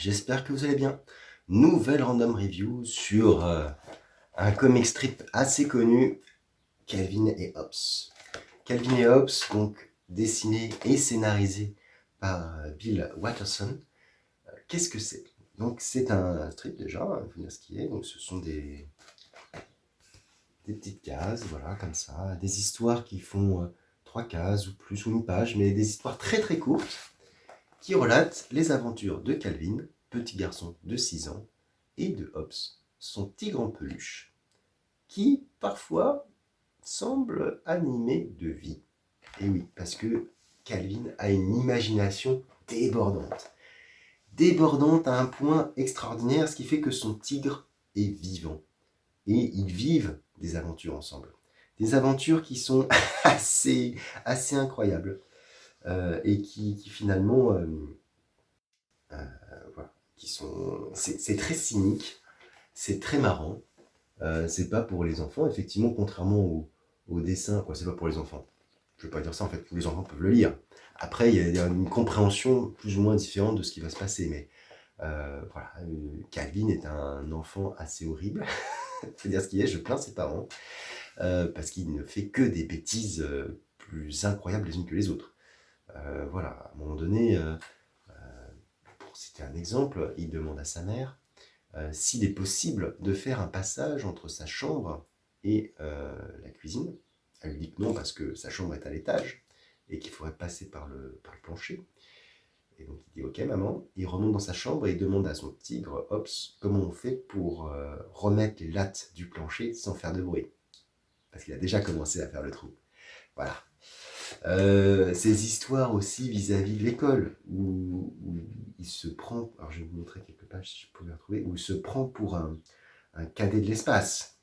j'espère que vous allez bien. Nouvelle random review sur un comic strip assez connu, Calvin et Hobbes. Calvin et Hobbes, donc dessiné et scénarisé par Bill Watterson. Qu'est-ce que c'est? Donc c'est un strip déjà, il faut dire ce qui est. Donc ce sont des petites cases, voilà, comme ça, des histoires qui font 3 cases ou plus, ou une page, mais des histoires très très courtes qui relate les aventures de Calvin, petit garçon de 6 ans, et de Hobbes, son tigre en peluche, qui parfois semble animé de vie. Et oui, parce que Calvin a une imagination débordante. Débordante à un point extraordinaire, ce qui fait que son tigre est vivant. Et ils vivent des aventures ensemble. Des aventures qui sont assez incroyables. Et qui finalement... voilà, c'est très cynique, c'est très marrant. C'est pas pour les enfants, effectivement, contrairement au dessin, quoi, c'est pas pour les enfants. Je veux pas dire ça, en fait, tous les enfants peuvent le lire. Après, il y a une compréhension plus ou moins différente de ce qui va se passer, mais voilà, Calvin est un enfant assez horrible, c'est dire ce qu'il est, je plains ses parents, parce qu'il ne fait que des bêtises plus incroyables les unes que les autres. Voilà, à un moment donné, pour citer un exemple, il demande à sa mère s'il est possible de faire un passage entre sa chambre et la cuisine. Elle lui dit que non, parce que sa chambre est à l'étage et qu'il faudrait passer par le plancher. Et donc il dit ok maman, il remonte dans sa chambre et il demande à son tigre, Hobbes, comment on fait pour remettre les lattes du plancher sans faire de bruit. Parce qu'il a déjà commencé à faire le trou. Voilà. Ces histoires aussi vis-à-vis de l'école, où il se prend, alors je vais vous montrer quelques pages si je peux les retrouver, où il se prend pour un cadet de l'espace,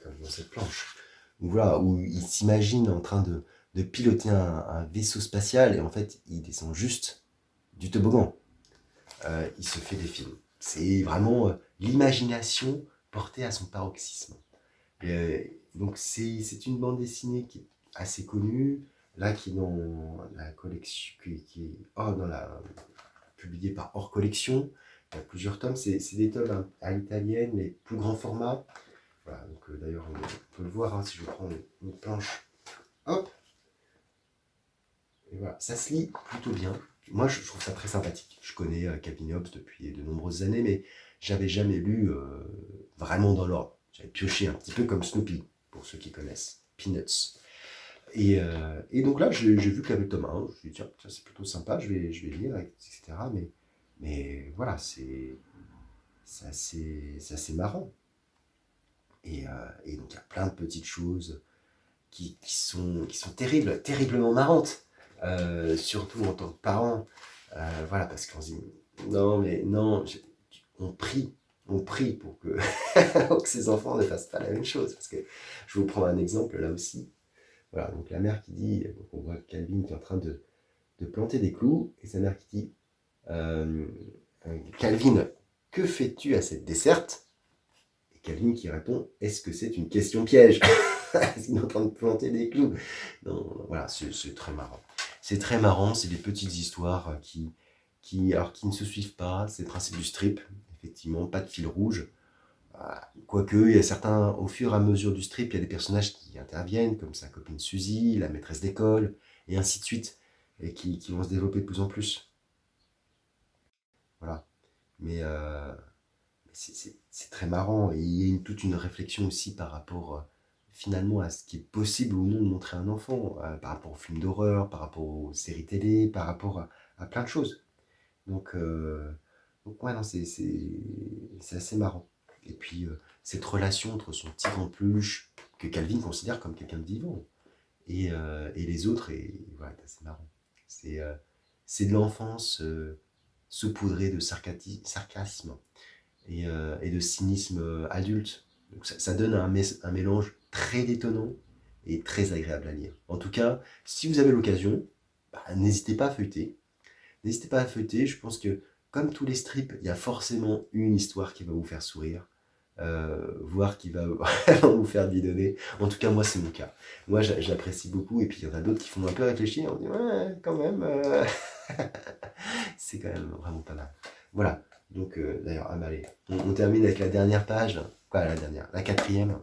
comme dans cette planche. Donc voilà, où il s'imagine en train de piloter un vaisseau spatial et en fait il descend juste du toboggan. Il se fait des films. C'est vraiment l'imagination portée à son paroxysme. Donc c'est une bande dessinée qui est assez connue, là qui est dans la collection, qui est dans la, publiée par Hors Collection. Il y a plusieurs tomes, c'est des tomes à l'italienne, mais plus grand format. Voilà, donc d'ailleurs on peut le voir si je prends une planche, hop, et voilà, ça se lit plutôt bien. Moi je trouve ça très sympathique. Je connais Calvin et Hobbes depuis de nombreuses années, mais j'avais jamais lu vraiment dans l'ordre. J'avais pioché un petit peu comme Snoopy, pour ceux qui connaissent, Peanuts. Et donc là, j'ai vu qu'il y avait le tome 1, je me suis dit, tiens, c'est plutôt sympa, je vais lire, etc. Mais voilà, c'est assez marrant. Et donc il y a plein de petites choses qui sont terribles, terriblement marrantes, surtout en tant que parent. Voilà, parce qu'on se dit, non, mais non, on prie pour que, pour que ces enfants ne fassent pas la même chose. Parce que je vous prends un exemple là aussi. Voilà, donc la mère qui dit, donc on voit Calvin qui est en train de planter des clous, et sa mère qui dit, Calvin, que fais-tu à cette desserte? Et Calvin qui répond, est-ce que c'est une question piège? Est-ce qu'il est en train de planter des clous? Non, voilà, c'est très marrant. C'est très marrant, c'est des petites histoires alors, qui ne se suivent pas, c'est le principe du strip, effectivement, pas de fil rouge. Quoique, il y a certains, au fur et à mesure du strip, il y a des personnages qui interviennent, comme sa copine Suzy, la maîtresse d'école, et ainsi de suite, et qui vont se développer de plus en plus. Voilà. Mais c'est très marrant, et il y a toute une réflexion aussi par rapport, finalement, à ce qui est possible ou non de montrer à un enfant, par rapport aux films d'horreur, par rapport aux séries télé, par rapport à plein de choses. Donc, ouais, non, c'est assez marrant. Et puis, cette relation entre son tigre en peluche, que Calvin considère comme quelqu'un de vivant, et les autres, et voilà, c'est marrant. C'est euh, c'est de l'enfance saupoudrée de sarcasme et de cynisme adulte. Donc ça donne un mélange très détonnant et très agréable à lire. En tout cas, si vous avez l'occasion, n'hésitez pas à feuilleter. N'hésitez pas à feuilleter, je pense que comme tous les strips, il y a forcément une histoire qui va vous faire sourire. voir qui va vraiment vous faire bidonner. En tout cas, moi, c'est mon cas. Moi, j'apprécie beaucoup, et puis il y en a d'autres qui font un peu réfléchir, on dit, ouais, quand même, c'est quand même vraiment pas mal. Voilà, donc d'ailleurs, ah, bah, allez, on termine avec la dernière page, quoi, la dernière, la quatrième,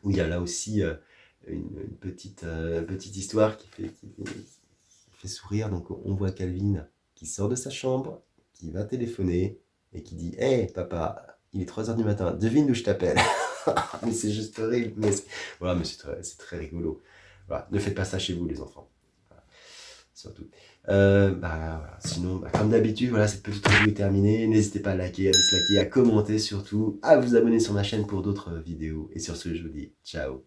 où il y a là aussi une petite histoire qui fait sourire. Donc on voit Calvin qui sort de sa chambre, qui va téléphoner et qui dit: Hey papa, il est 3h du matin, devine d'où je t'appelle. Mais c'est juste horrible. Voilà, mais c'est très rigolo. Voilà, ne faites pas ça chez vous, les enfants. Voilà, surtout. Voilà. Sinon, comme d'habitude, voilà, cette petite review est terminée. N'hésitez pas à liker, à disliker, à commenter surtout, à vous abonner sur ma chaîne pour d'autres vidéos. Et sur ce, je vous dis ciao.